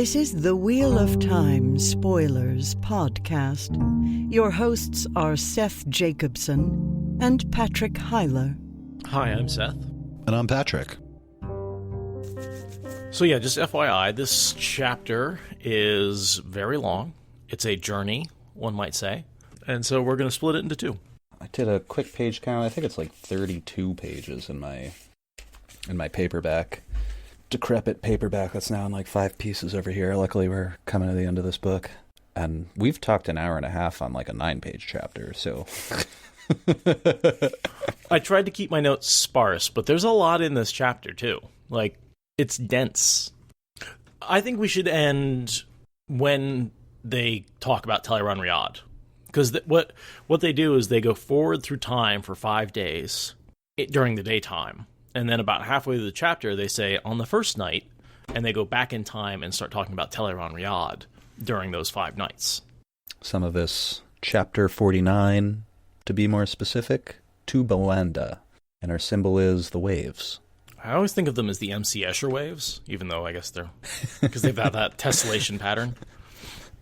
This is the Wheel of Time Spoilers podcast. Your hosts are Seth Jacobson and Patrick Heiler. Hi, I'm Seth. And I'm Patrick. So yeah, just FYI, this chapter is very long. It's a journey, one might say. And so we're going to split it into two. I did a quick page count. I think it's like 32 pages in my paperback. Decrepit paperback that's now in like 5 pieces over here. Luckily, we're coming to the end of this book. And we've talked an hour and a half on like a 9-page chapter, so... I tried to keep my notes sparse, but there's a lot in this chapter, too. Like, it's dense. I think we should end when they talk about Teleron-Riyadh. Because what they do is they go forward through time for 5 days during the daytime. And then about halfway through the chapter, they say, on the first night, and they go back in time and start talking about Teleron-Riyadh during those 5 nights. Some of this chapter 49, to be more specific, to Boannda, and our symbol is the waves. I always think of them as the MC Escher waves, even though I guess they're... because they've got that tessellation pattern.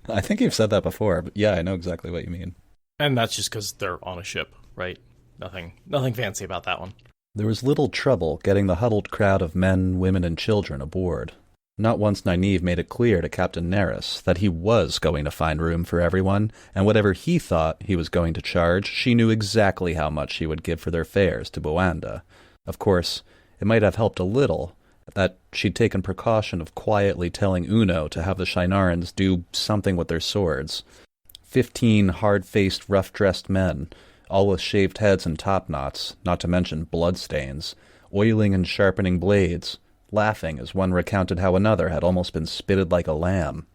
I think you've said that before, but yeah, I know exactly what you mean. And that's just because they're on a ship, right? Nothing fancy about that one. There was little trouble getting the huddled crowd of men, women, and children aboard. Not once Nynaeve made it clear to Captain Nerys that he was going to find room for everyone, and whatever he thought he was going to charge, she knew exactly how much she would give for their fares to Boannda. Of course, it might have helped a little that she'd taken precaution of quietly telling Uno to have the Shienarans do something with their swords. 15 hard-faced, rough-dressed men, all with shaved heads and top-knots, not to mention bloodstains, oiling and sharpening blades, laughing as one recounted how another had almost been spitted like a lamb.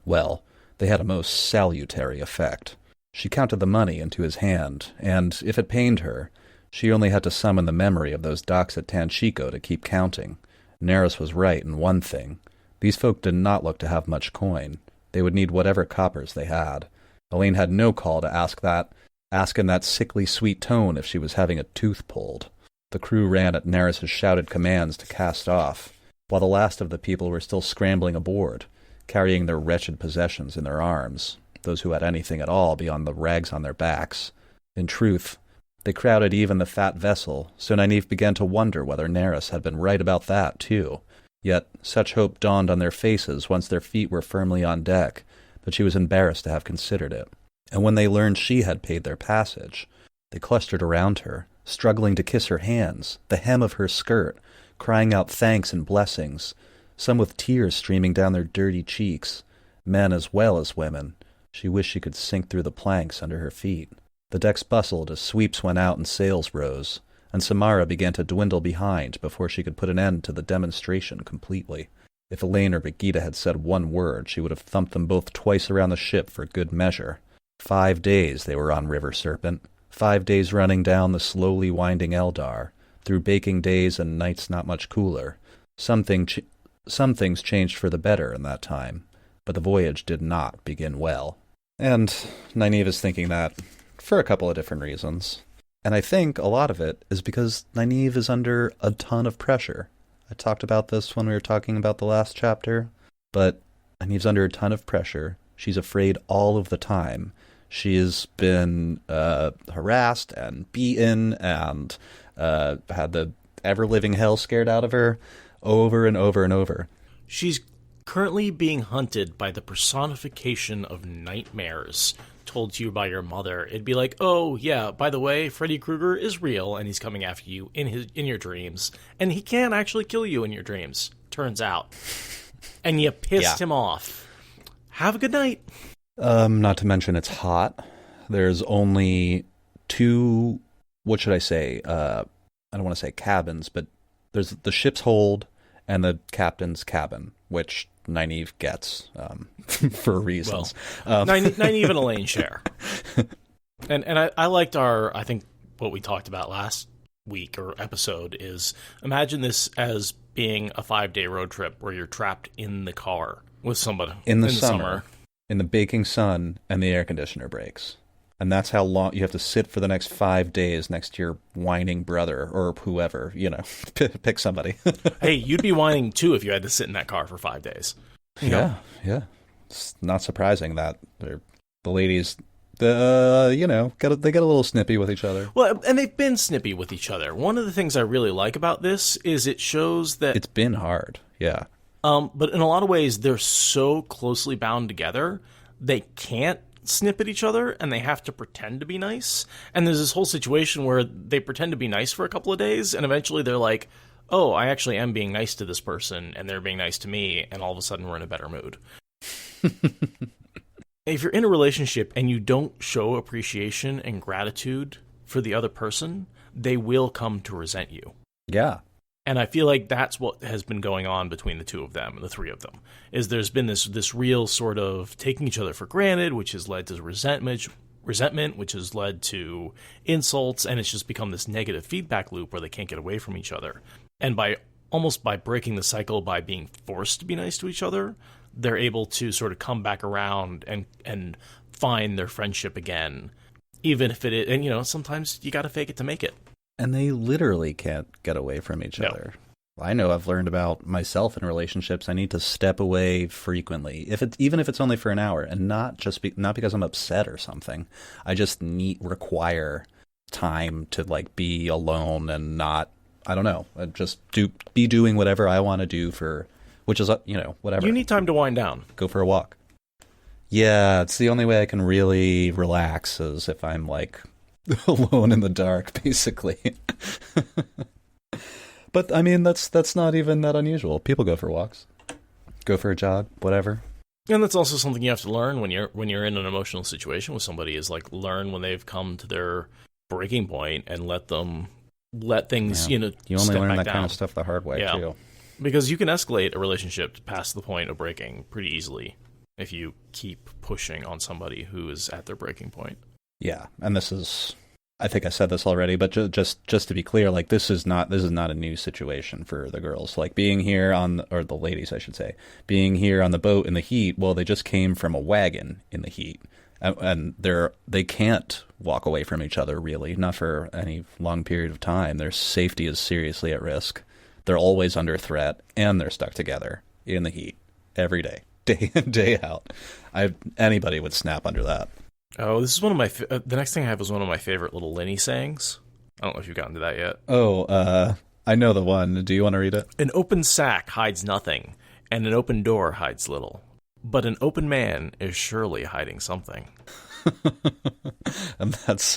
Well, they had a most salutary effect. She counted the money into his hand, and, if it pained her, she only had to summon the memory of those docks at Tanchico to keep counting. Nerys was right in one thing. These folk did not look to have much coin. They would need whatever coppers they had. Elaine had no call to ask in that sickly sweet tone if she was having a tooth pulled. The crew ran at Nerys' shouted commands to cast off, while the last of the people were still scrambling aboard, carrying their wretched possessions in their arms, those who had anything at all beyond the rags on their backs. In truth, they crowded even the fat vessel, so Nynaeve began to wonder whether Nerys had been right about that, too. Yet such hope dawned on their faces once their feet were firmly on deck, that she was embarrassed to have considered it. And when they learned she had paid their passage, they clustered around her, struggling to kiss her hands, the hem of her skirt, crying out thanks and blessings, some with tears streaming down their dirty cheeks, men as well as women. She wished she could sink through the planks under her feet. The decks bustled as sweeps went out and sails rose, and Samara began to dwindle behind before she could put an end to the demonstration completely. If Elaine or Brigida had said one word, she would have thumped them both twice around the ship for good measure. 5 days they were on River Serpent, 5 days running down the slowly winding Eldar, through baking days and nights not much cooler. Some things changed for the better in that time, but the voyage did not begin well. And Nynaeve is thinking that for a couple of different reasons. And I think a lot of it is because Nynaeve is under a ton of pressure. I talked about this when we were talking about the last chapter, but Nynaeve's under a ton of pressure. She's afraid all of the time. She has been harassed and beaten and had the ever-living hell scared out of her over and over and over. She's currently being hunted by the personification of nightmares told to you by your mother. It'd be like, oh, yeah, by the way, Freddy Krueger is real, and he's coming after you in your dreams. And he can actually kill you in your dreams, turns out. And you pissed him off. Have a good night. Not to mention it's hot. There's only 2, what should I say? I don't want to say cabins, but there's the ship's hold and the captain's cabin, which Nynaeve gets for reasons. Well, Nynaeve and Elaine share. And I liked I think what we talked about last week or episode is imagine this as being a 5-day road trip where you're trapped in the car with somebody in the summer. In the baking sun, and the air conditioner breaks. And that's how long you have to sit for the next 5 days next to your whining brother or whoever, pick somebody. Hey, you'd be whining too if you had to sit in that car for 5 days. Yeah, yeah. It's not surprising that the ladies, they get a little snippy with each other. Well, and they've been snippy with each other. One of the things I really like about this is it shows that It's been hard, yeah. But in a lot of ways, they're so closely bound together, they can't snip at each other, and they have to pretend to be nice. And there's this whole situation where they pretend to be nice for a couple of days, and eventually they're like, oh, I actually am being nice to this person, and they're being nice to me, and all of a sudden we're in a better mood. If you're in a relationship and you don't show appreciation and gratitude for the other person, they will come to resent you. Yeah. And I feel like that's what has been going on between the two of them, the three of them, is there's been this real sort of taking each other for granted, which has led to resentment, which has led to insults, and it's just become this negative feedback loop where they can't get away from each other. And by breaking the cycle, by being forced to be nice to each other, they're able to sort of come back around and find their friendship again, even if it is, and sometimes you got to fake it to make it. And they literally can't get away from each other. I know I've learned about myself in relationships. I need to step away frequently, even if it's only for an hour, and not because I'm upset or something. I just require time to be alone and not, I don't know, just be doing whatever I want to do which is whatever. You need time to wind down. Go for a walk. Yeah, it's the only way I can really relax is if I'm alone in the dark, basically. But I mean, that's not even that unusual. People go for walks, go for a jog, whatever. And that's also something you have to learn when you're in an emotional situation with somebody, is learn when they've come to their breaking point and let things you only learn that down. kind of stuff the hard way too. Because you can escalate a relationship past the point of breaking pretty easily if you keep pushing on somebody who is at their breaking point. Yeah, and this is, I think I said this already, but just to be clear, this is not a new situation for the girls. Being here or the ladies, I should say, being here on the boat in the heat. Well, they just came from a wagon in the heat, and they can't walk away from each other really, not for any long period of time. Their safety is seriously at risk. They're always under threat, and they're stuck together in the heat every day, day in, day out. Anybody would snap under that. Oh, this is one of my... the next thing I have is one of my favorite little Lenny sayings. I don't know if you've gotten to that yet. Oh, I know the one. Do you want to read it? An open sack hides nothing, and an open door hides little. But an open man is surely hiding something. And that's...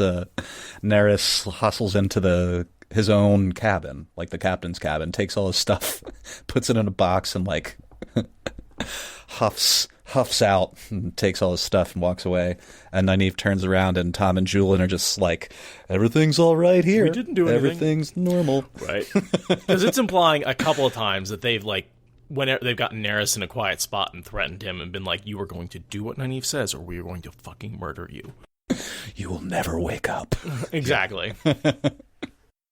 Neris hustles into his own cabin, the captain's cabin, takes all his stuff, puts it in a box, and huffs out and takes all his stuff and walks away. And Nynaeve turns around, and Tom and Julian are just everything's all right here. We didn't do anything. Everything's normal. Right. Because it's implying a couple of times that they've whenever they've gotten Neris in a quiet spot and threatened him and been you are going to do what Nynaeve says, or we are going to fucking murder you. You will never wake up. Exactly.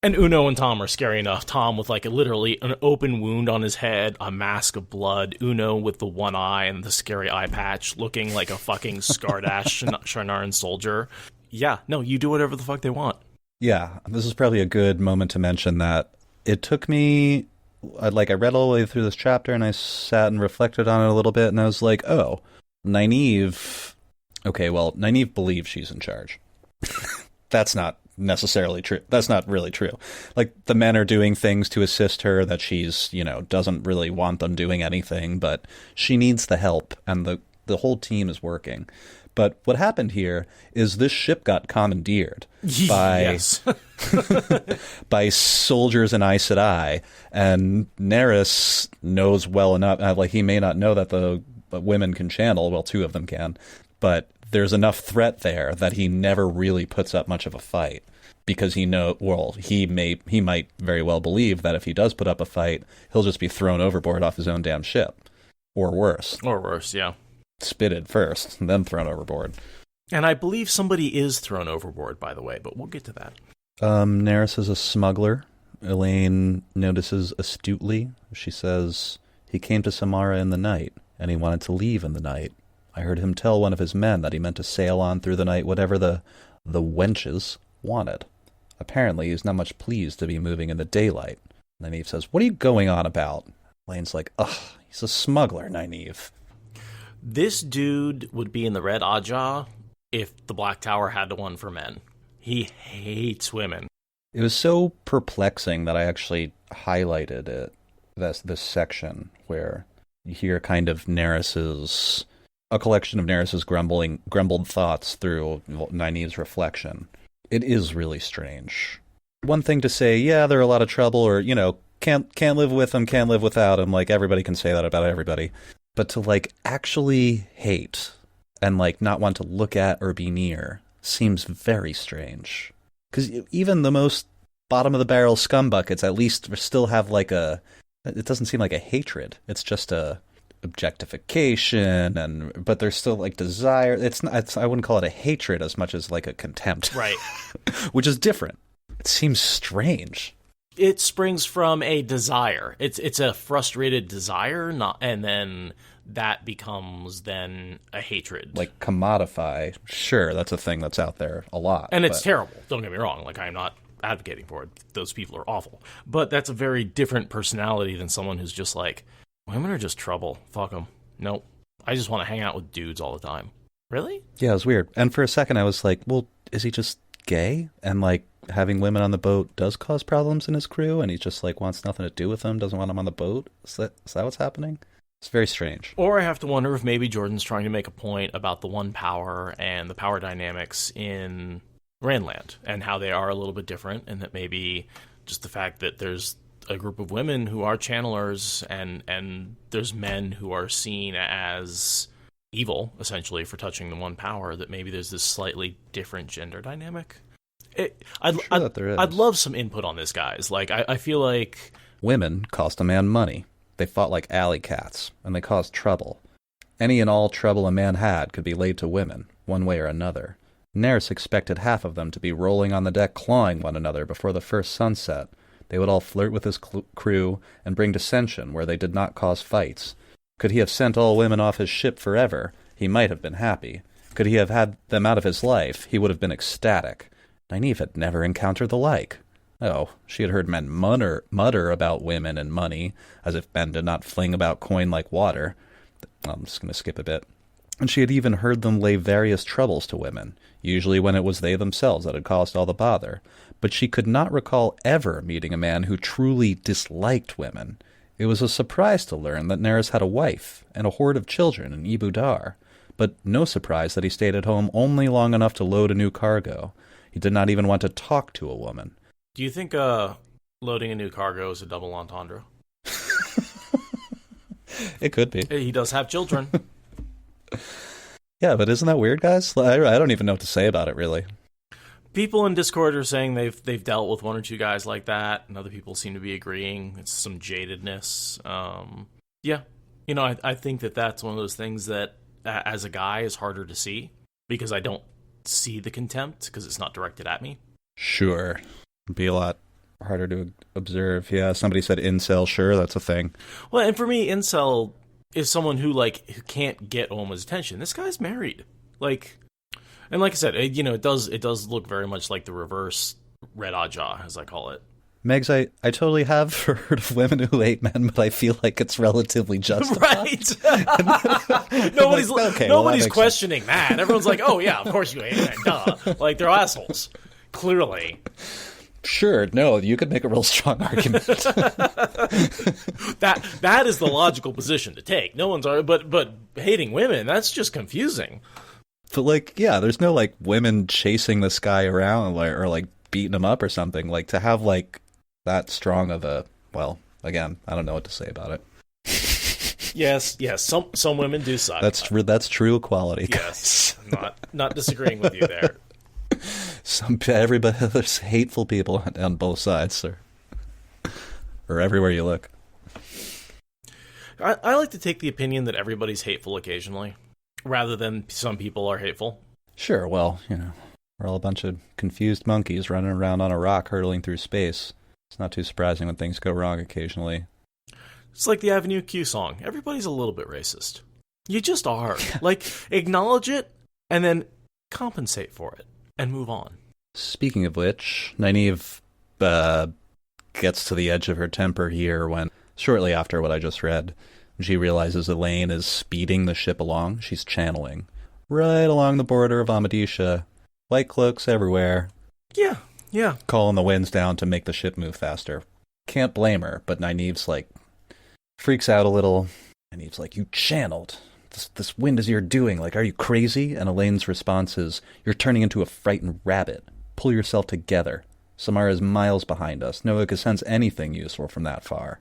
And Uno and Tom are scary enough. Tom with literally an open wound on his head, a mask of blood. Uno with the one eye and the scary eye patch, looking like a fucking scarred-ass Sharnaran soldier. Yeah, no, you do whatever the fuck they want. Yeah, this is probably a good moment to mention that it took me... I read all the way through this chapter, and I sat and reflected on it a little bit, and I was like, oh, Nynaeve... Okay, well, Nynaeve believes she's in charge. That's not necessarily true. That's not really true. The men are doing things to assist her that she's, doesn't really want them doing anything, but she needs the help, and the whole team is working. But what happened here is this ship got commandeered by by soldiers in Aes Sedai, and Neris knows well enough. He may not know that the women can channel. Well, two of them can, but there's enough threat there that he never really puts up much of a fight, because he might very well believe that if he does put up a fight, he'll just be thrown overboard off his own damn ship, or worse. Or worse, yeah. Spitted first, and then thrown overboard. And I believe somebody is thrown overboard, by the way, but we'll get to that. Neris is a smuggler. Elaine notices astutely. She says, he came to Samara in the night, and he wanted to leave in the night. I heard him tell one of his men that he meant to sail on through the night whatever the wenches wanted. Apparently, he's not much pleased to be moving in the daylight. Nynaeve says, what are you going on about? Elaine's like, ugh, He's a smuggler, Nynaeve. This dude would be in the Red Ajah if the Black Tower had one for men. He hates women. It was so perplexing that I actually highlighted it, this section where you hear kind of a collection of Nerys's grumbled thoughts through Nynaeve's reflection. It is really strange. One thing to say, yeah, they're a lot of trouble, or, can't live with them, can't live without them, like, everybody can say that about everybody. But to, like, actually hate and, like, not want to look at or be near seems very strange. Because even the most bottom-of-the-barrel scumbuckets at least still have, like, it doesn't seem like a hatred. It's just a objectification, but there's still, like, desire. I wouldn't call it a hatred as much as, like, a contempt. Right. Which is different. It seems strange. It springs from a desire. It's a frustrated desire, and then that becomes then a hatred. Like commodify. Sure, that's a thing that's out there a lot. And it's terrible. Don't get me wrong. Like, I'm not advocating for it. Those people are awful. But that's a very different personality than someone who's just like, women are just trouble. Fuck them. Nope. I just want to hang out with dudes all the time. Really? Yeah, it was weird. And for a second I was like, well, is he just gay? And, like, having women on the boat does cause problems in his crew, and he just, like, wants nothing to do with them, doesn't want them on the boat? Is that what's happening? It's very strange. Or I have to wonder if maybe Jordan's trying to make a point about the one power and the power dynamics in Randland and how they are a little bit different, and that maybe just the fact that there's a group of women who are channelers and there's men who are seen as evil, essentially, for touching the one power, that maybe there's this slightly different gender dynamic. I'd love some input on this, guys. Like, I feel like women cost a man money. They fought like alley cats, and they caused trouble. Any and all trouble a man had could be laid to women, one way or another. Nerys expected half of them to be rolling on the deck clawing one another before the first sunset. They would all flirt with his crew and bring dissension where they did not cause fights. Could he have sent all women off his ship forever, he might have been happy. Could he have had them out of his life, he would have been ecstatic. Nynaeve had never encountered the like. Oh, she had heard men mutter about women and money, as if men did not fling about coin like water. I'm just going to skip a bit. And she had even heard them lay various troubles to women, usually when it was they themselves that had caused all the bother. But she could not recall ever meeting a man who truly disliked women. It was a surprise to learn that Nerys had a wife and a horde of children in Ibu Dar, but no surprise that he stayed at home only long enough to load a new cargo. He did not even want to talk to a woman. Do you think loading a new cargo is a double entendre? It could be. He does have children. Yeah, but isn't that weird, guys? I don't even know what to say about it, really. People in Discord are saying they've dealt with one or two guys like that, and other people seem to be agreeing. It's some jadedness. Yeah, I think that's one of those things that, as a guy, is harder to see, because I don't see the contempt, because it's not directed at me. Sure. It'd be a lot harder to observe. Yeah, somebody said incel. Sure, that's a thing. Well, and for me, incel is someone who can't get a woman's attention. This guy's married. And like I said, it does look very much like the reverse Red Ajah, as I call it. Megs, I totally have heard of women who hate men, but I feel like it's relatively justified. Right. Nobody's questioning that. Everyone's like, oh yeah, of course you hate men, duh. Like, they're assholes. Clearly. Sure, no, you could make a real strong argument. That is the logical position to take. No one's but hating women, that's just confusing. But there's no women chasing this guy around or beating him up or something. To have that strong of a, well, again, I don't know what to say about it. Yes, some women do suck. That's true equality. Yes, not disagreeing with you there. Everybody, there's hateful people on both sides, or everywhere you look. I like to take the opinion that everybody's hateful occasionally, rather than some people are hateful. Sure, well, we're all a bunch of confused monkeys running around on a rock hurtling through space. It's not too surprising when things go wrong occasionally. It's like the Avenue Q song. Everybody's a little bit racist. You just are. Acknowledge it, and then compensate for it, and move on. Speaking of which, Nynaeve gets to the edge of her temper here when, shortly after what I just read, She realizes Elaine is speeding the ship along. She's channeling right along the border of Amadisha. White cloaks everywhere. Yeah, yeah. Calling the winds down to make the ship move faster. Can't blame her, but Nynaeve's like, freaks out a little. Nynaeve's like, you channeled. This wind is your doing. Like, are you crazy? And Elaine's response is, you're turning into a frightened rabbit. Pull yourself together. Samara's miles behind us. No one could sense anything useful from that far.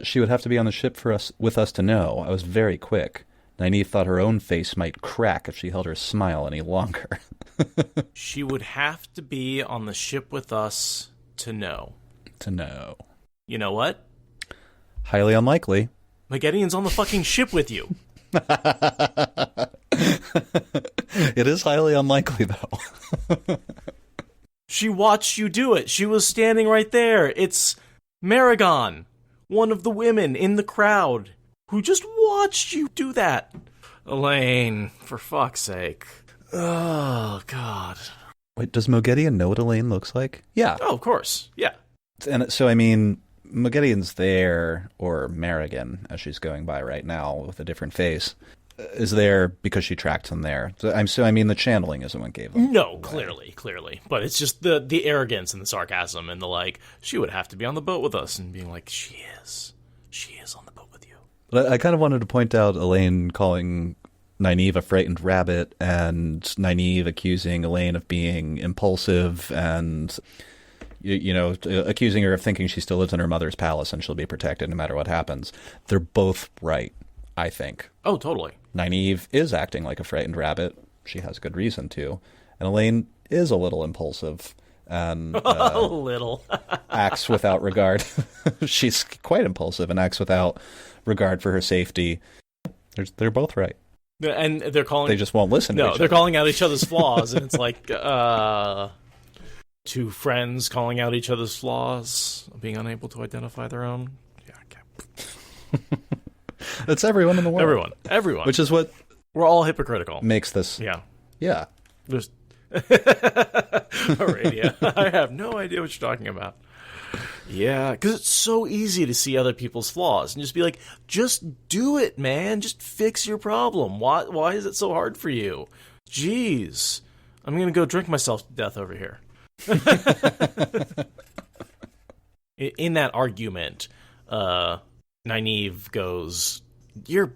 She would have to be on the ship with us to know. I was very quick. Nynaeve thought her own face might crack if she held her smile any longer. She would have to be on the ship with us to know. To know. You know what? Highly unlikely. Magedian's on the fucking ship with you. It is highly unlikely, though. She watched you do it. She was standing right there. It's Maragon, one of the women in the crowd, who just watched you do that. Elaine, for fuck's sake. Oh, God. Wait, does Mogedion know what Elaine looks like? Yeah. Oh, of course. Yeah. And so, I mean, Mogedion's there, or Maragon, as she's going by right now with a different face, is there because she tracked him there. So I mean, the channeling isn't what gave them. No, clearly. But it's just the arrogance and the sarcasm and the like, she would have to be on the boat with us, and being like, she is on the boat with you. But I kind of wanted to point out Elaine calling Nynaeve a frightened rabbit, and Nynaeve accusing Elaine of being impulsive, and accusing her of thinking she still lives in her mother's palace and she'll be protected no matter what happens. They're both right, I think. Oh, totally. Nynaeve is acting like a frightened rabbit. She has good reason to. And Elaine is a little impulsive and a little acts without regard. She's quite impulsive and acts without regard for her safety. They're both right. And they're calling... They just won't listen to each other. No, they're calling out each other's flaws, and it's like, two friends calling out each other's flaws, being unable to identify their own. Yeah, okay. It's everyone in the world. Everyone. Which is what... We're all hypocritical. Makes this... Yeah. Yeah. There's... Aradia. I have no idea what you're talking about. Yeah, because it's so easy to see other people's flaws and just be like, just do it, man. Just fix your problem. Why is it so hard for you? Jeez. I'm going to go drink myself to death over here. In that argument, Nynaeve goes, you're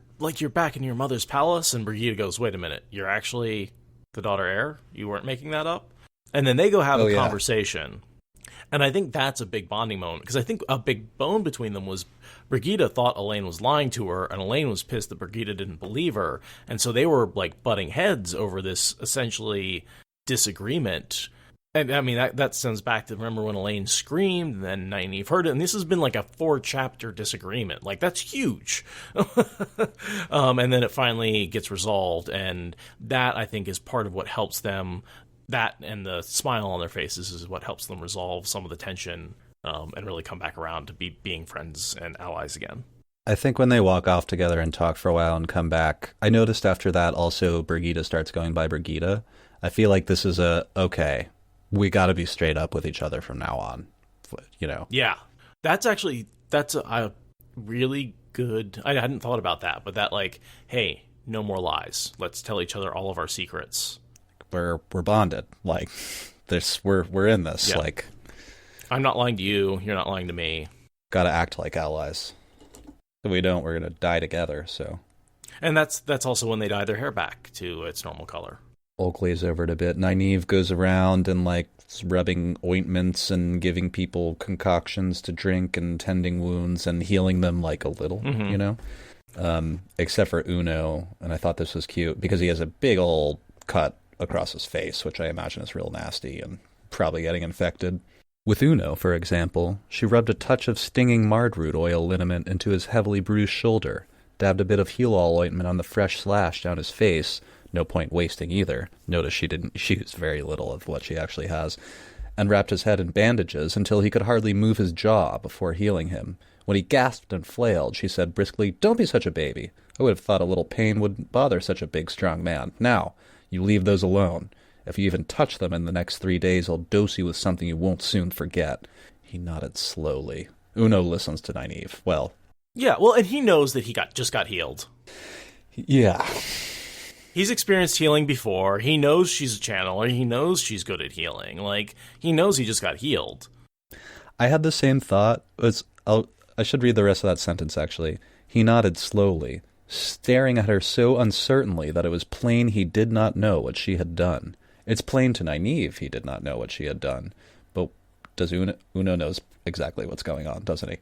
back in your mother's palace, and Brigida goes, wait a minute, you're actually the daughter heir? You weren't making that up? And then they go have a conversation. And I think that's a big bonding moment, because I think a big bone between them was Brigida thought Elaine was lying to her, and Elaine was pissed that Brigida didn't believe her. And so they were like butting heads over this essentially disagreement. And I mean, that sends back to, remember when Elaine screamed, and then Nynaeve heard it, and this has been like a 4-chapter disagreement. Like, that's huge. And then it finally gets resolved, and that, I think, is part of what helps them. That and the smile on their faces is what helps them resolve some of the tension, and really come back around to being friends and allies again. I think when they walk off together and talk for a while and come back, I noticed after that also Brigida starts going by Brigida. I feel like this is okay, we got to be straight up with each other from now on, Yeah, that's a really good... I hadn't thought about that, but that, like, hey, no more lies. Let's tell each other all of our secrets. We're bonded. Like, we're in this. Yeah. Like, I'm not lying to you. You're not lying to me. Got to act like allies. If we don't, we're going to die together. So, and that's also when they dye their hair back to its normal color. All glaze over it a bit. Nynaeve goes around and like rubbing ointments and giving people concoctions to drink and tending wounds and healing them like a little, except for Uno. And I thought this was cute because he has a big old cut across his face, which I imagine is real nasty and probably getting infected. With Uno, for example, she rubbed a touch of stinging mardroot oil liniment into his heavily bruised shoulder, dabbed a bit of heal-all ointment on the fresh slash down his face, no point wasting either. Notice she didn't use very little of what she actually has, and wrapped his head in bandages until he could hardly move his jaw before healing him. When he gasped and flailed, she said briskly, "Don't be such a baby. I would have thought a little pain wouldn't bother such a big, strong man. Now, you leave those alone. If you even touch them in the next 3 days, I'll dose you with something you won't soon forget." He nodded slowly. Uno listens to Nynaeve. Well, Yeah, well, and he knows that he just got healed. Yeah. He's experienced healing before. He knows she's a channeler. He knows she's good at healing. Like, he knows he just got healed. I had the same thought. I should read the rest of that sentence, actually. He nodded slowly, staring at her so uncertainly that it was plain he did not know what she had done. It's plain to Nynaeve he did not know what she had done. But does Uno knows exactly what's going on, doesn't he?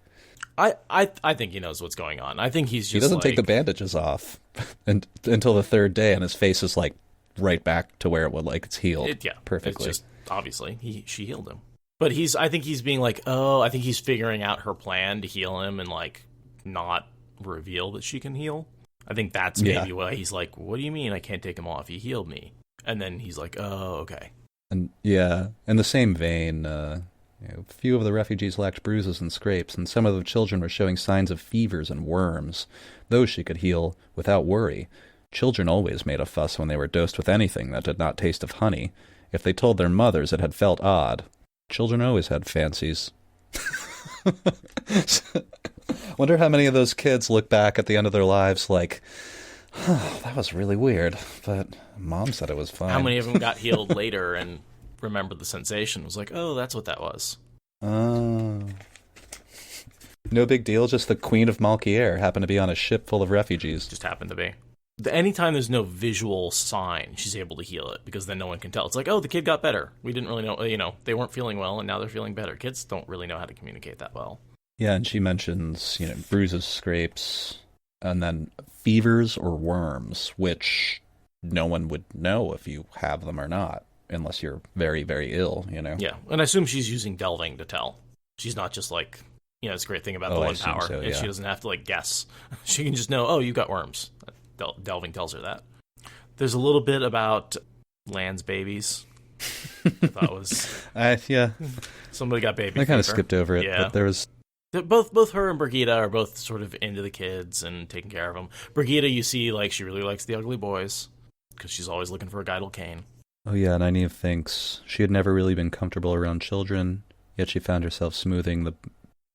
I think he knows what's going on. I think he's just He doesn't take the bandages off until the third day, and his face is like right back to where it would, like it's healed perfectly. It's just, obviously, she healed him. But I think he's being like, I think he's figuring out her plan to heal him and like not reveal that she can heal. I think that's maybe why he's like, what do you mean I can't take him off? He healed me. And then he's like, oh, okay. And yeah, in the same vein, few of the refugees lacked bruises and scrapes, and some of the children were showing signs of fevers and worms. Those she could heal without worry. Children always made a fuss when they were dosed with anything that did not taste of honey. If they told their mothers, it had felt odd. Children always had fancies. Wonder how many of those kids look back at the end of their lives like, oh, that was really weird, but Mom said it was fine. How many of them got healed later and remembered the sensation? Was like, oh, that's what that was. Oh. No big deal, just the Queen of Malkier happened to be on a ship full of refugees. Just happened to be. Anytime there's no visual sign, she's able to heal it, because then no one can tell. It's like, oh, the kid got better. We didn't really know, they weren't feeling well, and now they're feeling better. Kids don't really know how to communicate that well. Yeah, and she mentions, bruises, scrapes, and then fevers or worms, which no one would know if you have them or not, unless you're very, very ill, Yeah, and I assume she's using delving to tell. She's not just like, it's a great thing about the one power. So, yeah. She doesn't have to, guess. She can just know, oh, you got worms. Delving tells her that. There's a little bit about Lan's babies. I thought was... yeah. Somebody got baby I kind of fever. skipped over it, Yeah. but there was... Both her and Brigida are both sort of into the kids and taking care of them. Brigida, you see, she really likes the ugly boys, because she's always looking for a guidal cane. Oh yeah, Nynaeve thinks she had never really been comfortable around children, yet she found herself smoothing the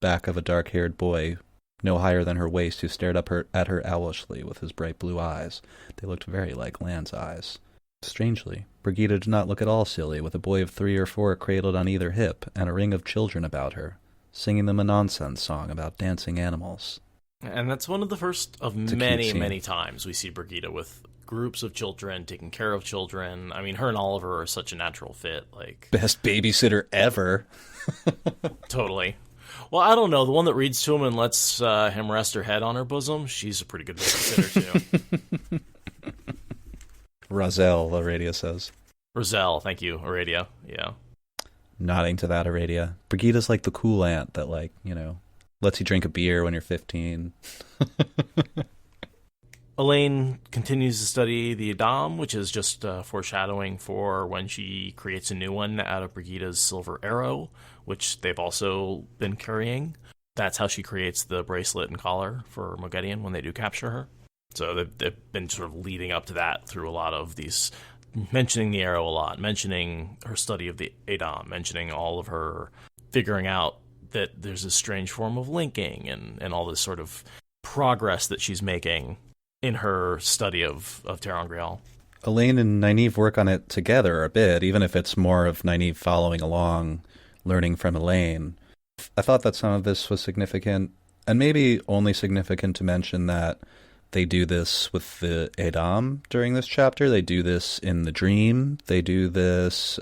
back of a dark-haired boy no higher than her waist, who stared up at her owlishly with his bright blue eyes. They looked very like Lan's eyes. Strangely, Brigida did not look at all silly, with a boy of 3 or 4 cradled on either hip, and a ring of children about her, singing them a nonsense song about dancing animals. And that's one of the first of many times we see Brigida with groups of children, taking care of children. I mean, her and Oliver are such a natural fit. Best babysitter ever. Totally. Well, I don't know. The one that reads to him and lets him rest her head on her bosom, she's a pretty good babysitter, too. Roselle, Aradia says. Roselle, thank you, Aradia. Yeah. Nodding to that, Aradia. Brigida's like the cool aunt that, lets you drink a beer when you're 15. Elaine continues to study the Adam, which is just foreshadowing for when she creates a new one out of Brigida's silver arrow, which they've also been carrying. That's how she creates the bracelet and collar for Moghedien when they do capture her. So they've been sort of leading up to that through a lot of these, mentioning the arrow a lot, mentioning her study of the Adam, mentioning all of her figuring out that there's a strange form of linking and all this sort of progress that she's making in her study of Terangrial. Elaine and Nynaeve work on it together a bit, even if it's more of Nynaeve following along, learning from Elaine. I thought that some of this was significant, and maybe only significant to mention that they do this with the Adam during this chapter. They do this in the dream. They do this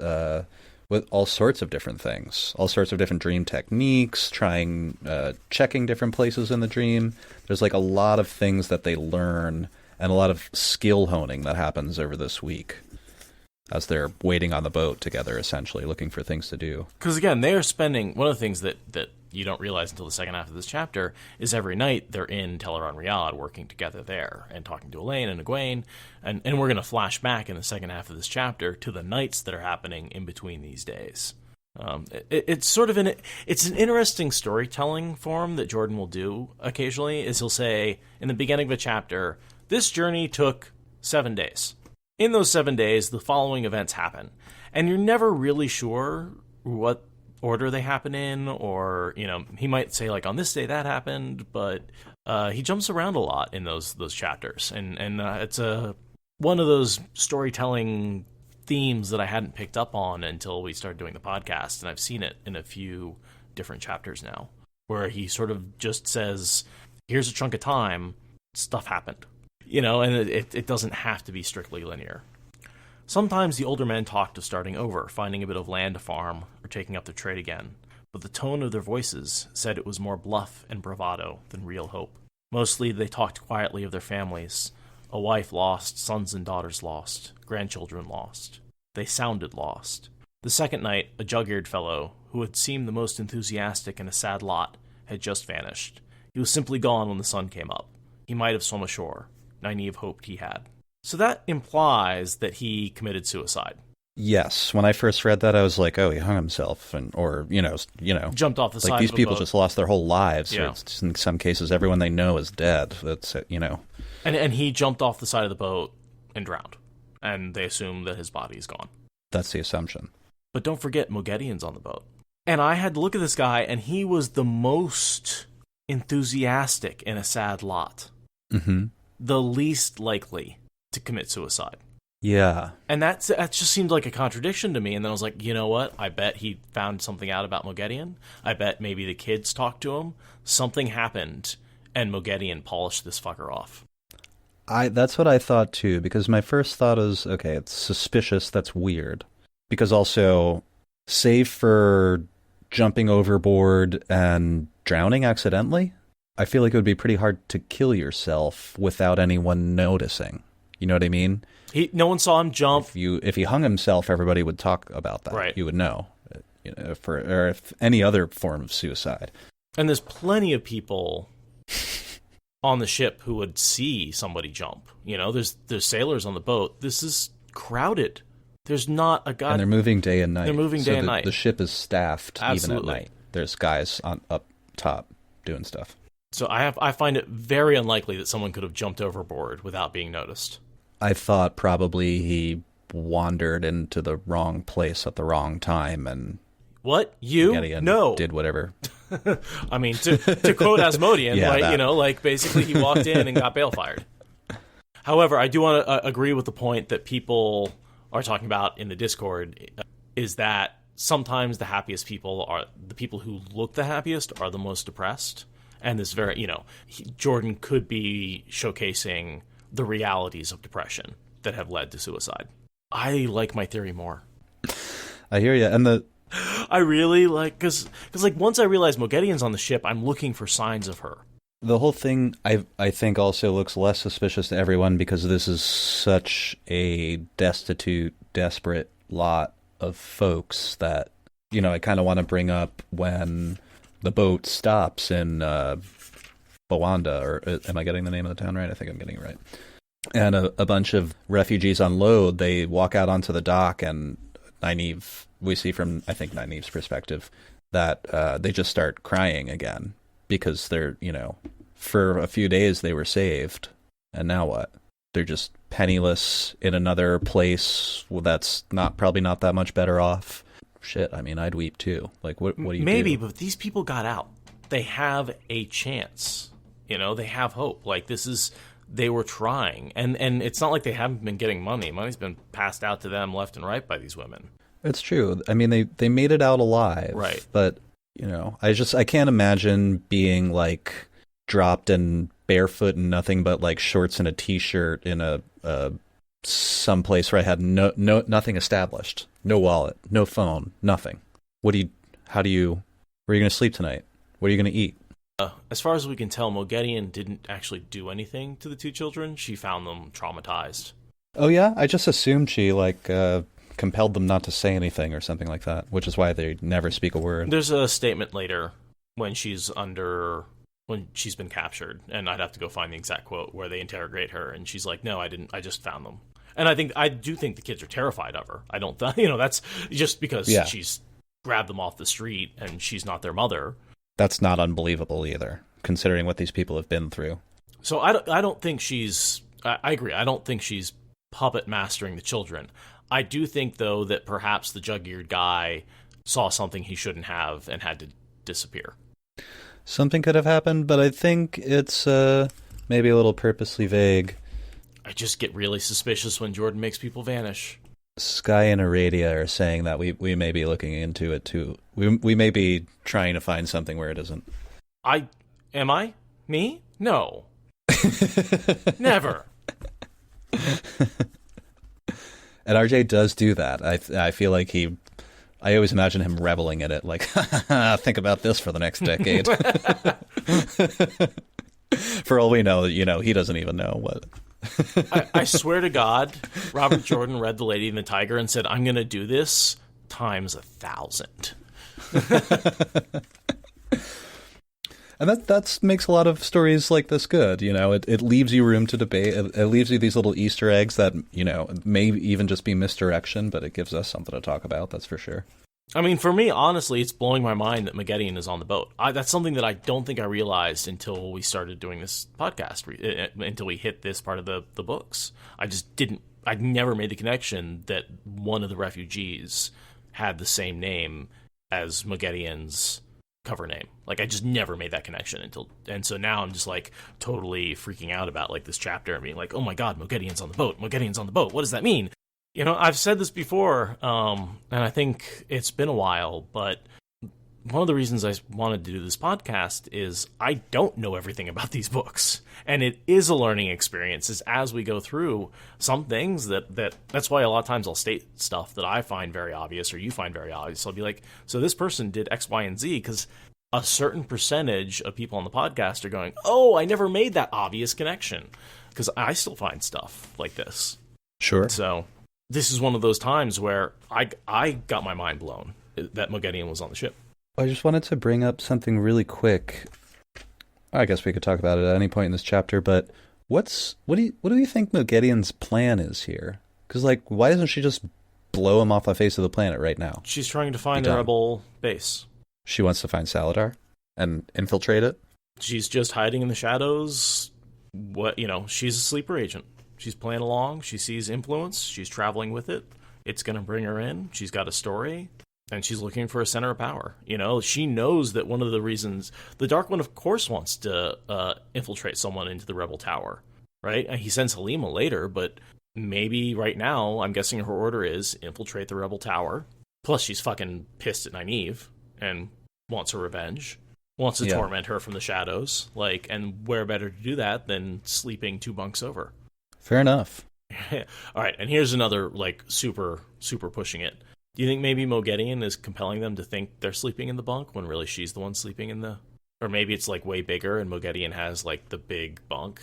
with all sorts of different things, all sorts of different dream techniques, checking different places in the dream. There's a lot of things that they learn and a lot of skill honing that happens over this week as they're waiting on the boat together, essentially, looking for things to do. Because, again, they are spending... One of the things that you don't realize until the second half of this chapter is every night they're in Teleron-Riyadh working together there and talking to Elaine and Egwene. And we're going to flash back in the second half of this chapter to the nights that are happening in between these days. It's sort of it's an interesting storytelling form that Jordan will do occasionally, is he'll say in the beginning of a chapter, this journey took 7 days. In those 7 days, the following events happen. And you're never really sure what order they happen in, or, he might say, on this day that happened, but He jumps around a lot in those chapters, and it's one of those storytelling themes that I hadn't picked up on until we started doing the podcast, and I've seen it in a few different chapters now, where he sort of just says, here's a chunk of time, stuff happened. And it doesn't have to be strictly linear. Sometimes the older men talked of starting over, finding a bit of land to farm, or taking up their trade again, but the tone of their voices said it was more bluff and bravado than real hope. Mostly they talked quietly of their families. A wife lost, sons and daughters lost, grandchildren lost. They sounded lost. The second night, a jug-eared fellow, who had seemed the most enthusiastic in a sad lot, had just vanished. He was simply gone when the sun came up. He might have swum ashore. Nynaeve hoped he had. So that implies that he committed suicide. Yes, when I first read that, I was like, "Oh, he hung himself," or jumped off the side. Like these of a people boat. just lost their whole lives. Yeah. Or in some cases, everyone they know is dead. That's And he jumped off the side of the boat and drowned, and they assume that his body is gone. That's the assumption. But don't forget, Moghedion's on the boat, and I had to look at this guy, and he was the most enthusiastic in a sad lot. Mm-hmm. The least likely to commit suicide. Yeah. And that just seemed like a contradiction to me. And then I was like, you know what? I bet he found something out about Moghedion. I bet maybe the kids talked to him. Something happened, and Moghedion polished this fucker off. That's what I thought too, because my first thought is, okay, it's suspicious, that's weird. Because also, save for jumping overboard and drowning accidentally, I feel like it would be pretty hard to kill yourself without anyone noticing. You know what I mean? No one saw him jump. If he hung himself, everybody would talk about that. Right. You would know. Or if any other form of suicide. And there's plenty of people on the ship who would see somebody jump. There's sailors on the boat. This is crowded. There's not a guy. And they're moving day and night. They're moving day and night. The ship is staffed. Absolutely. Even at night. There's guys up top doing stuff. So I find it very unlikely that someone could have jumped overboard without being noticed. I thought probably he wandered into the wrong place at the wrong time and what? No. Did whatever. I mean, to quote Asmodean, Yeah, right? Basically he walked in and got bale fired. However, I do want to agree with the point that people are talking about in the Discord, is that sometimes the happiest people are the people who look the happiest are the most depressed. And this Jordan could be showcasing the realities of depression that have led to suicide. I like my theory more. I hear you. And I really like, because once I realize Moghedion's on the ship, I'm looking for signs of her. the whole thing, I think, also looks less suspicious to everyone because this is such a destitute, desperate lot of folks that, you know, I kind of want to bring up when the boat stops in Boannda, or am I getting the name of the town right? I think I'm getting it right. And a bunch of refugees unload. They walk out onto the dock, and Nynaeve, we see from, I think, Nynaeve's perspective, that they just start crying again because they're, you know, for a few days they were saved, and now what? They're just penniless in another place that's probably not that much better off. Shit, I mean, I'd weep too. Like, what do you do? Maybe, but these people got out. They have a chance. You know, they have hope. Like, they were trying. And it's not like they haven't been getting money. Money's been passed out to them left and right by these women. It's true. I mean, they made it out alive. Right. But, you know, I can't imagine being, like, dropped and barefoot and nothing but, like, shorts and a T-shirt in a someplace where I had nothing established. No wallet, no phone, nothing. Where are you going to sleep tonight? What are you going to eat? As far as we can tell, Moghedion didn't actually do anything to the two children. She found them traumatized. Oh, yeah? I just assumed she, like, compelled them not to say anything or something like that, which is why they never speak a word. There's a statement later when she's been captured, and I'd have to go find the exact quote, where they interrogate her, and she's like, no, I didn't, I just found them. And I do think the kids are terrified of her. I don't, that's just because she's grabbed them off the street and she's not their mother. That's not unbelievable either, considering what these people have been through. So I don't think she's, I agree, I don't think she's puppet mastering the children. I do think, though, that perhaps the jug-eared guy saw something he shouldn't have and had to disappear. Something could have happened, but I think it's maybe a little purposely vague. I just get really suspicious when Jordan makes people vanish. Sky and Aradia are saying that we may be looking into it too. We may be trying to find something where it isn't. Am I? Me? No. Never. And RJ does do that. I feel like I always imagine him reveling in it, like, think about this for the next decade. For all we know, he doesn't even know what. I swear to God, Robert Jordan read The Lady and the Tiger and said, I'm going to do this times 1,000. And that makes a lot of stories like this good. It leaves you room to debate. It leaves you these little Easter eggs that, may even just be misdirection, but it gives us something to talk about, that's for sure. I mean, for me, honestly, it's blowing my mind that Moghedien is on the boat. That's something that I don't think I realized until we started doing this podcast, until we hit this part of the books. I'd never made the connection that one of the refugees had the same name as Moghedien's cover name. Like, I just never made that connection and so now I'm just like totally freaking out about like this chapter and being like, oh my God, Moghedien's on the boat. Moghedien's on the boat. What does that mean? I've said this before, and I think it's been a while, but one of the reasons I wanted to do this podcast is I don't know everything about these books, and it is a learning experience as we go through some things that's why a lot of times I'll state stuff that I find very obvious or you find very obvious. I'll be like, so this person did X, Y, and Z, because a certain percentage of people on the podcast are going, oh, I never made that obvious connection, because I still find stuff like this. Sure. So this is one of those times where I got my mind blown that Moghedien was on the ship. I just wanted to bring up something really quick. I guess we could talk about it at any point in this chapter, but what do you think Moghedien's plan is here? Because, why doesn't she just blow him off the face of the planet right now? She's trying to find a rebel base. She wants to find Saladar and infiltrate it? She's just hiding in the shadows. She's a sleeper agent. She's playing along. She sees influence. She's traveling with it. It's going to bring her in. She's got a story. And she's looking for a center of power. She knows that one of the reasons... The Dark One, of course, wants to infiltrate someone into the Rebel Tower, right? And he sends Halima later, but maybe right now, I'm guessing her order is infiltrate the Rebel Tower. Plus, she's fucking pissed at Nynaeve and wants her revenge. Wants to torment her from the shadows. And where better to do that than sleeping 2 bunks over? Fair enough. All right, and here's another, super, super pushing it. Do you think maybe Moghedien is compelling them to think they're sleeping in the bunk when really she's the one sleeping in the... Or maybe it's, way bigger and Moghedien has, the big bunk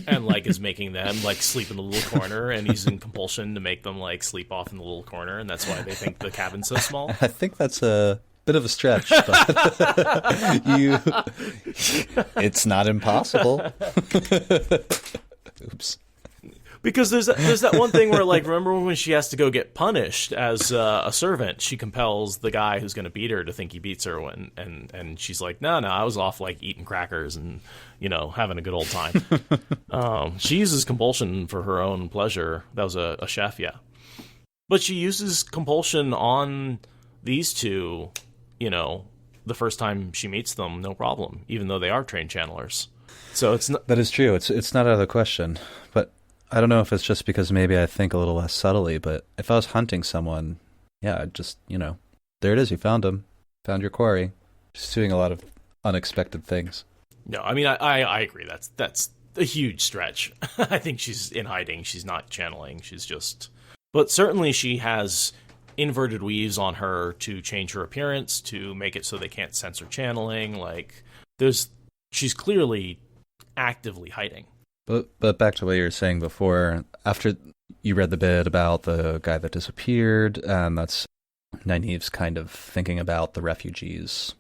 and, is making them, sleep in the little corner, and he's in compulsion to make them, sleep off in the little corner, and that's why they think the cabin's so small? I think that's a bit of a stretch, but it's not impossible. Oops. Because there's that one thing where, remember when she has to go get punished as a servant, she compels the guy who's going to beat her to think he beats her, and she's like, no, I was off, eating crackers and, having a good old time. She uses compulsion for her own pleasure. That was a chef, yeah. But she uses compulsion on these two, the first time she meets them, no problem, even though they are trained channelers. So it's not... That is true. It's not out of the question, but... I don't know if it's just because maybe I think a little less subtly, but if I was hunting someone, I'd just, there it is, you found him. Found your quarry. Just doing a lot of unexpected things. No, I mean, I agree. That's a huge stretch. I think she's in hiding. She's not channeling. She's just... But certainly she has inverted weaves on her to change her appearance, to make it so they can't sense her channeling. She's clearly actively hiding. But back to what you were saying before, after you read the bit about the guy that disappeared, and that's Nynaeve's kind of thinking about the refugees.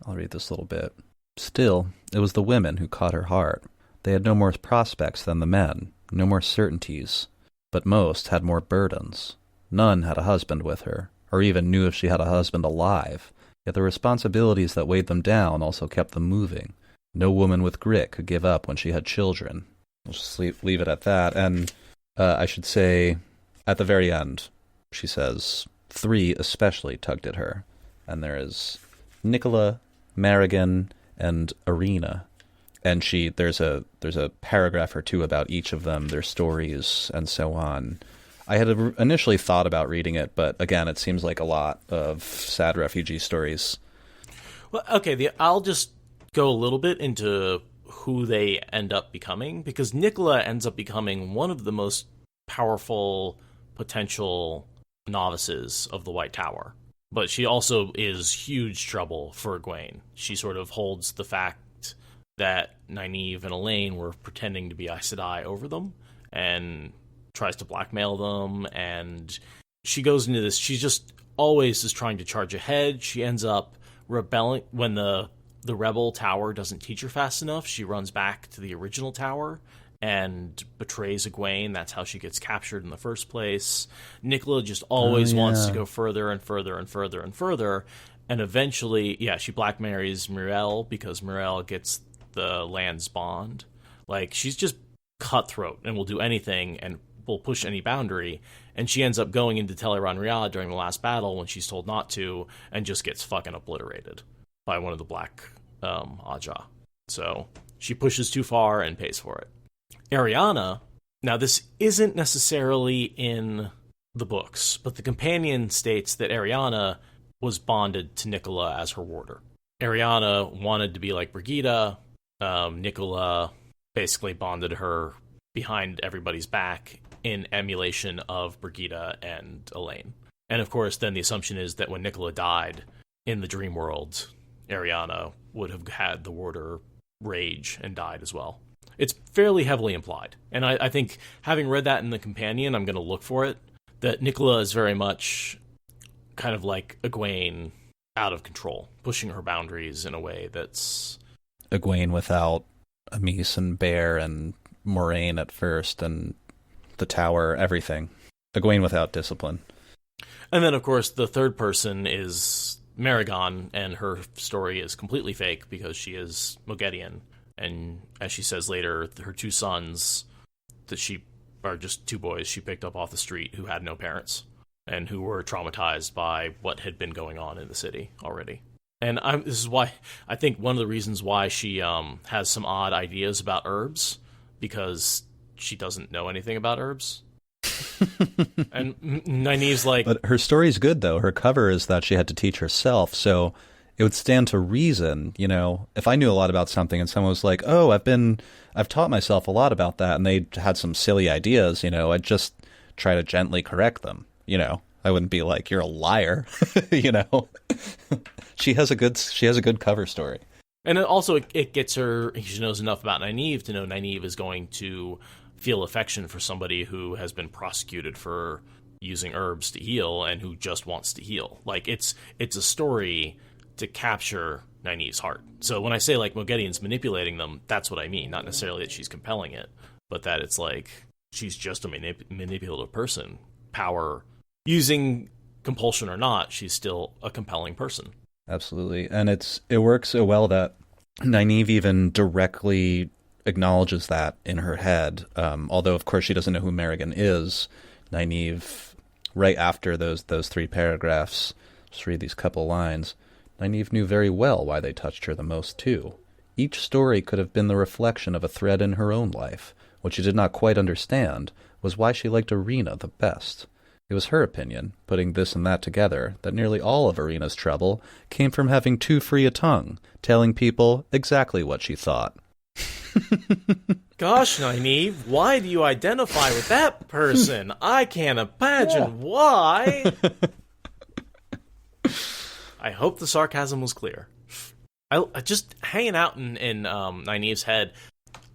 I'll read this little bit. Still, it was the women who caught her heart. They had no more prospects than the men, no more certainties, but most had more burdens. None had a husband with her, or even knew if she had a husband alive, yet the responsibilities that weighed them down also kept them moving. No woman with grit could give up when she had children. We'll just leave it at that. And I should say, at the very end, she says, 3 especially tugged at her. And there is Nicola, Marigan, and Arena. And there's a paragraph or two about each of them, their stories, and so on. I had initially thought about reading it, but again, it seems like a lot of sad refugee stories. Well, okay, I'll just go a little bit into who they end up becoming, because Nicola ends up becoming one of the most powerful potential novices of the White Tower. But she also is huge trouble for Egwene. She sort of holds the fact that Nynaeve and Elaine were pretending to be Aes Sedai over them, and tries to blackmail them, and she goes into this, she just always is trying to charge ahead. She ends up rebelling when the rebel tower doesn't teach her fast enough. She runs back to the original tower and betrays Egwene. That's how she gets captured in the first place. Nicola just always wants to go further and further and further and further, and eventually, she blackmarries Myrelle because Myrelle gets the land's bond. Like, she's just cutthroat and will do anything and will push any boundary, and she ends up going into Tel'aran'rhiod during the last battle when she's told not to, and just gets fucking obliterated by one of the Black Ajah. So she pushes too far and pays for it. Ariana, now this isn't necessarily in the books, but the companion states that Ariana was bonded to Nicola as her warder. Ariana wanted to be like Brigida. Nicola basically bonded her behind everybody's back in emulation of Brigida and Elaine. And of course, then the assumption is that when Nicola died in the dream world, Ariana would have had the warder rage and died as well. It's fairly heavily implied. And I think, having read that in the companion, I'm going to look for it, that Nicola is very much kind of like Egwene, out of control, pushing her boundaries in a way that's... Egwene without Amis and Bear and Moraine at first, and the tower, everything. Egwene without discipline. And then, of course, the third person is Maragon, and her story is completely fake because she is Mogedian. And as she says later, her two sons that she are just two boys she picked up off the street who had no parents and who were traumatized by what had been going on in the city already. And this is why I think one of the reasons why she has some odd ideas about herbs, because she doesn't know anything about herbs. And Nynaeve's like... But her story's good, though. Her cover is that she had to teach herself, so it would stand to reason, if I knew a lot about something and someone was like, oh, I've taught myself a lot about that, and they had some silly ideas, I'd just try to gently correct them, I wouldn't be like, you're a liar, She has a good cover story. And it gets her, she knows enough about Nynaeve to know Nynaeve is going to feel affection for somebody who has been prosecuted for using herbs to heal and who just wants to heal. Like, it's a story to capture Nynaeve's heart. So when I say, like, Mogedian's manipulating them, that's what I mean. Not necessarily that she's compelling it, but that it's like, she's just a manipulative person. Power, using compulsion or not, she's still a compelling person. Absolutely. And it works so well that Nynaeve even directly acknowledges that in her head. Although, of course, she doesn't know who Maragon is. Nynaeve, right after those three paragraphs, just read these couple lines, Nynaeve knew very well why they touched her the most, too. Each story could have been the reflection of a thread in her own life. What she did not quite understand was why she liked Arena the best. It was her opinion, putting this and that together, that nearly all of Arena's trouble came from having too free a tongue, telling people exactly what she thought. Gosh, Nynaeve, why do you identify with that person? I can't imagine why. I hope the sarcasm was clear. I just hanging out in Nynaeve's head.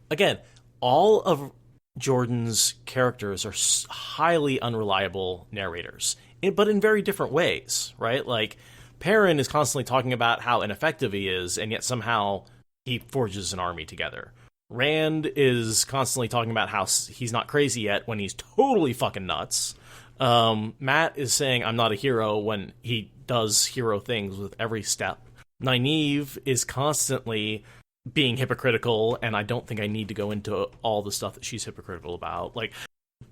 Again, all of Jordan's characters are highly unreliable narrators, but in very different ways, right? Like, Perrin is constantly talking about how ineffective he is, and yet somehow he forges an army together. Rand is constantly talking about how he's not crazy yet when he's totally fucking nuts. Matt is saying, I'm not a hero, when he does hero things with every step. Nynaeve is constantly being hypocritical, and I don't think I need to go into all the stuff that she's hypocritical about. Like,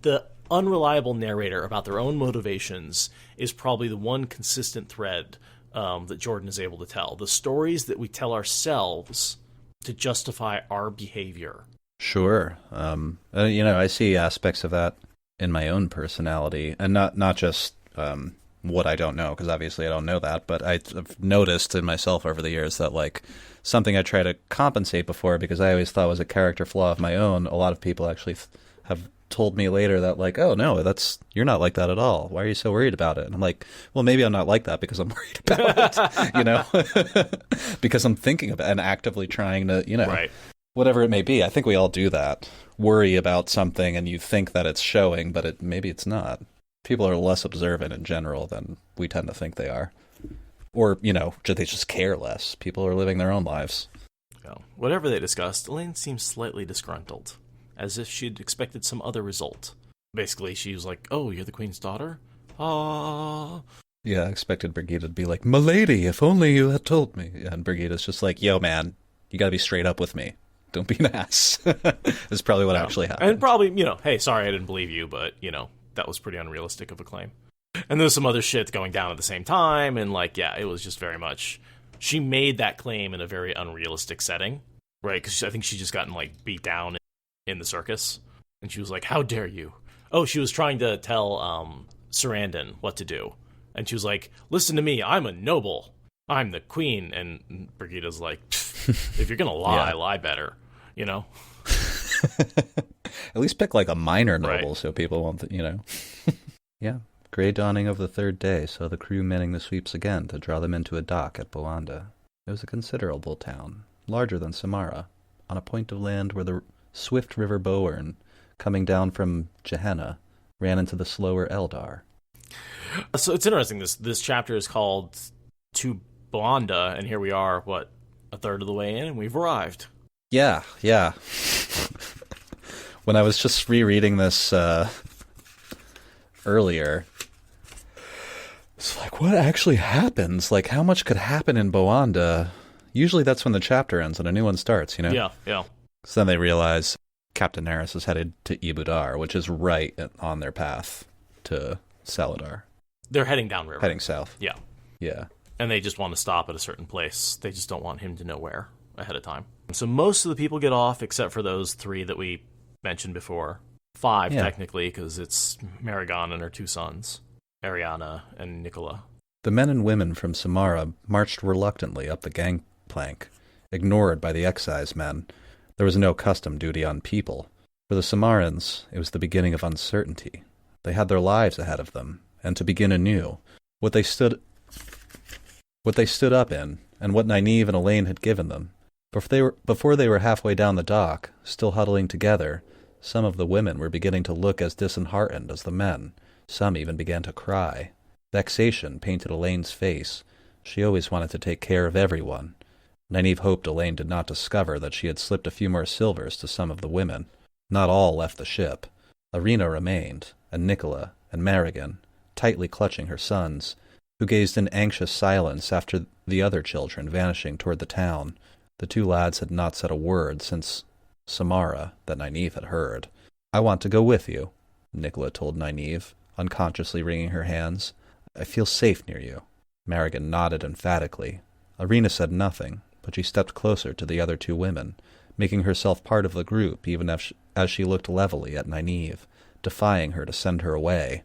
the unreliable narrator about their own motivations is probably the one consistent thread that Jordan is able to tell. The stories that we tell ourselves to justify our behavior. Sure. I see aspects of that in my own personality, and not just what I don't know, because obviously I don't know that, but I've noticed in myself over the years that, like, something I try to compensate before because I always thought was a character flaw of my own, a lot of people actually have told me later that, like, oh, no, you're not like that at all. Why are you so worried about it? And I'm like, well, maybe I'm not like that because I'm worried about it, because I'm thinking about it and actively trying to, Right. Whatever it may be. I think we all do that. Worry about something and you think that it's showing, but maybe it's not. People are less observant in general than we tend to think they are. Or, they just care less. People are living their own lives. Well, whatever they discussed, Elaine seemed slightly disgruntled, as if she'd expected some other result. Basically, she was like, oh, you're the queen's daughter? Ah. Yeah, I expected Brigida to be like, "Milady, if only you had told me." And Brigida's just like, yo, man, you gotta be straight up with me. Don't be an ass. That's probably what actually happened. And probably, hey, sorry I didn't believe you, but, that was pretty unrealistic of a claim. And there's some other shit going down at the same time, and, it was just very much... She made that claim in a very unrealistic setting, right? Because I think she just gotten, beat down in the circus. And she was like, how dare you? Oh, she was trying to tell Sarandon what to do. And she was like, listen to me, I'm a noble. I'm the queen. And Brigida's like, if you're going to lie, lie better, At least pick, a minor noble, right. So people won't, Yeah. Gray dawning of the third day saw the crew manning the sweeps again to draw them into a dock at Boannda. It was a considerable town, larger than Samara, on a point of land where the swift river Bourne, coming down from Gehenna, ran into the slower Eldar. So it's interesting, this chapter is called To Boannda, and here we are, a third of the way in, and we've arrived. Yeah. When I was just rereading this earlier, it's like, what actually happens? How much could happen in Boannda? Usually that's when the chapter ends and a new one starts, Yeah. So then they realize Captain Neris is headed to Ibudar, which is right on their path to Saladar. They're heading downriver. Heading south. Yeah. Yeah. And they just want to stop at a certain place. They just don't want him to know where ahead of time. So most of the people get off, except for those 3 that we mentioned before. 5, technically, because it's Marigon and her 2 sons, Ariana and Nicola. The men and women from Samara marched reluctantly up the gangplank, ignored by the excise men. There was no custom duty on people. For the Samarans, it was the beginning of uncertainty. They had their lives ahead of them, and to begin anew. What they stood up in, and what Nynaeve and Elaine had given them. Before they were halfway down the dock, still huddling together, some of the women were beginning to look as disheartened as the men. Some even began to cry. Vexation painted Elaine's face. She always wanted to take care of everyone. Nynaeve hoped Elaine did not discover that she had slipped a few more silvers to some of the women. Not all left the ship. Irina remained, and Nicola, and Marigon, tightly clutching her sons, who gazed in anxious silence after the other children vanishing toward the town. The 2 lads had not said a word since Samara that Nynaeve had heard. "I want to go with you," Nicola told Nynaeve, unconsciously wringing her hands. "I feel safe near you." Marigon nodded emphatically. Irina said nothing, but she stepped closer to the other 2 women, making herself part of the group even as she looked levelly at Nynaeve, defying her to send her away.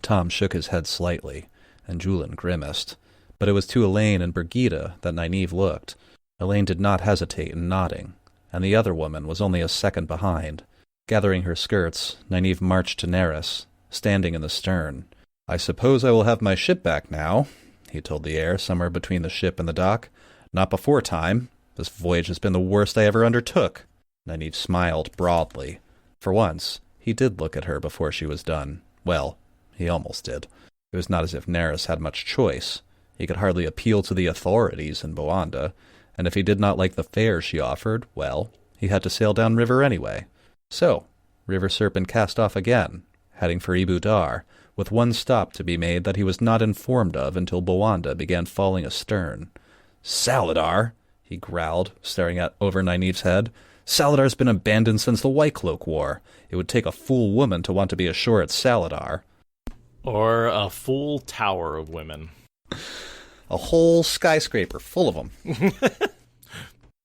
Tom shook his head slightly, and Julian grimaced. But it was to Elaine and Brigida that Nynaeve looked. Elaine did not hesitate in nodding, and the other woman was only a second behind. Gathering her skirts, Nynaeve marched to Neris, standing in the stern. "I suppose I will have my ship back now," he told the air somewhere between the ship and the dock. "Not before time. This voyage has been the worst I ever undertook." Nynaeve smiled broadly. For once, he did look at her before she was done. Well, he almost did. It was not as if Neris had much choice. He could hardly appeal to the authorities in Boannda, and if he did not like the fare she offered, well, he had to sail downriver anyway. So, River Serpent cast off again, heading for Ibudar, with one stop to be made that he was not informed of until Boannda began falling astern. "Saladar!" he growled, staring over Nynaeve's head. "Saladar's been abandoned since the White Cloak War. It would take a fool woman to want to be ashore at Saladar." Or a full tower of women. A whole skyscraper full of them.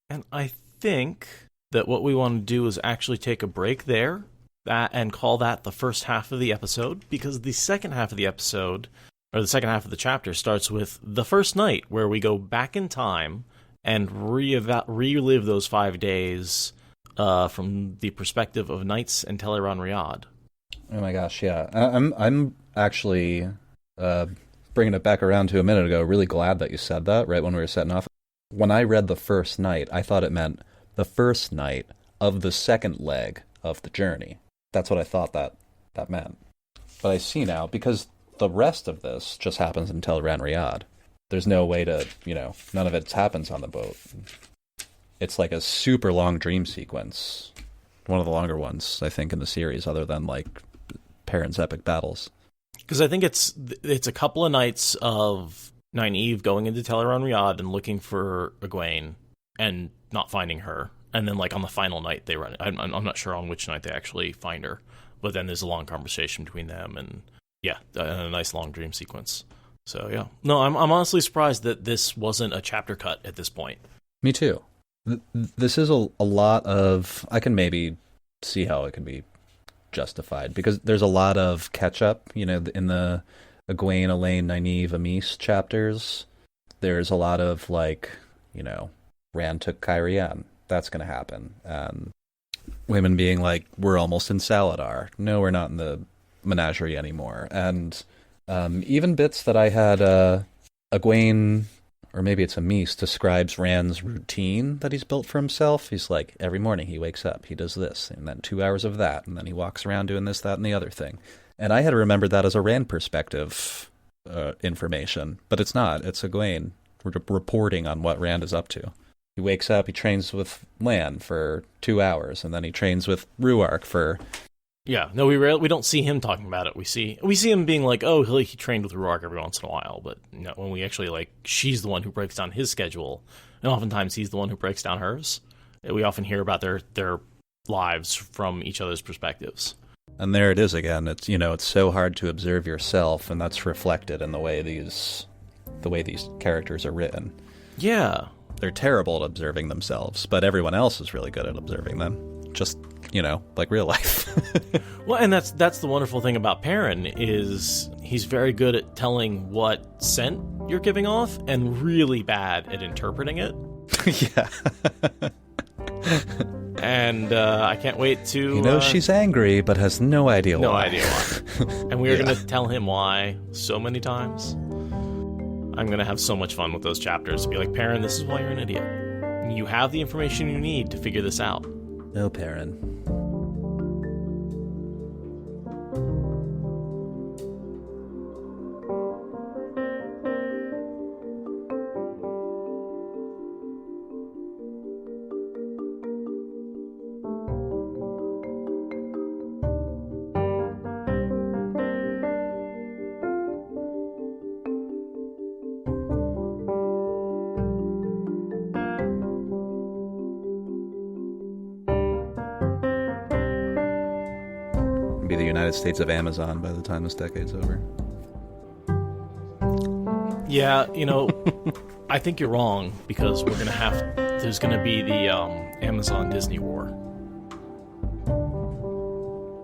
And I think that what we want to do is actually take a break there and call that the first half of the episode, because the second half of the episode, or the second half of the chapter, starts with the first night, where we go back in time and relive those 5 days from the perspective of Knights and Teleron-Riyadh. Oh my gosh, yeah. I'm actually, bringing it back around to a minute ago, really glad that you said that right when we were setting off. When I read the first night, I thought it meant the first night of the second leg of the journey. That's what I thought that meant. But I see now, because the rest of this just happens in Teleron-Riyadh. There's no way to, none of it happens on the boat. It's like a super long dream sequence. One of the longer ones, I think, in the series, other than, like, Perrin's epic battles. Because I think it's a couple of nights of Nynaeve going into Teleron-Riyadh and looking for Egwene and not finding her. And then, like, on the final night, they run. I'm not sure on which night they actually find her. But then there's a long conversation between them and, yeah, a nice long dream sequence. So, yeah. No, I'm honestly surprised that this wasn't a chapter cut at this point. Me too. This is a lot of... I can maybe see how it can be justified, because there's a lot of catch-up, in the Egwene, Elaine, Nynaeve, Amis chapters. There's a lot of, like, Rand took Cairhien. That's going to happen. And women being like, we're almost in Saladar. No, we're not in the menagerie anymore. And even bits that I had Egwene, or maybe it's Amis, describes Rand's routine that he's built for himself. He's like, every morning he wakes up, he does this, and then 2 hours of that, and then he walks around doing this, that, and the other thing. And I had remembered that as a Rand perspective information, but it's not. It's Egwene reporting on what Rand is up to. He wakes up, he trains with Lan for 2 hours, and then he trains with Ruark for... Yeah, no, we don't see him talking about it. We see him being like, oh, he trained with Ruark every once in a while, but when we actually, like, she's the one who breaks down his schedule, and oftentimes he's the one who breaks down hers. We often hear about their lives from each other's perspectives. And there it is again. It's it's so hard to observe yourself, and that's reflected in the way these characters are written. Yeah. They're terrible at observing themselves, but everyone else is really good at observing them. Just, like real life. Well, and that's the wonderful thing about Perrin, is he's very good at telling what scent you're giving off and really bad at interpreting it. Yeah. And I can't wait to... He knows she's angry, but has no idea why. No idea why. And we are going to tell him why so many times. I'm going to have so much fun with those chapters. Be like, Perrin, this is why you're an idiot. You have the information you need to figure this out. No, Perrin. Be the United States of Amazon by the time this decade's over. Yeah, I think you're wrong, because there's gonna be the Amazon Disney war.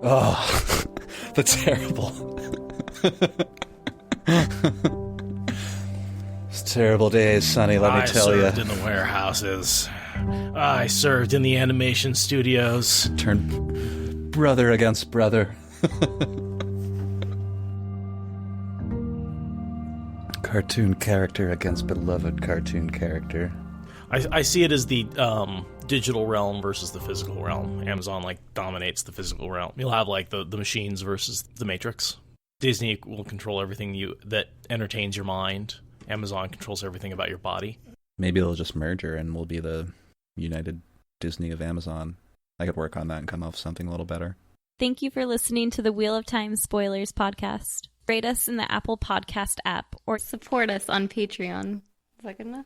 Oh, that's terrible. It's terrible days, Sonny, let me tell you. I served in the warehouses. I served in the animation studios. Turn brother against brother. Cartoon character against beloved cartoon character. I see it as the digital realm versus the physical realm. Amazon dominates the physical realm. You'll have the machines versus the Matrix. Disney will control everything that entertains your mind. Amazon controls everything about your body. Maybe they'll just merge her and we'll be the United Disney of Amazon. I could work on that and come up with something a little better. Thank you for listening to the Wheel of Time Spoilers podcast. Rate us in the Apple Podcast app or support us on Patreon. Is that good enough?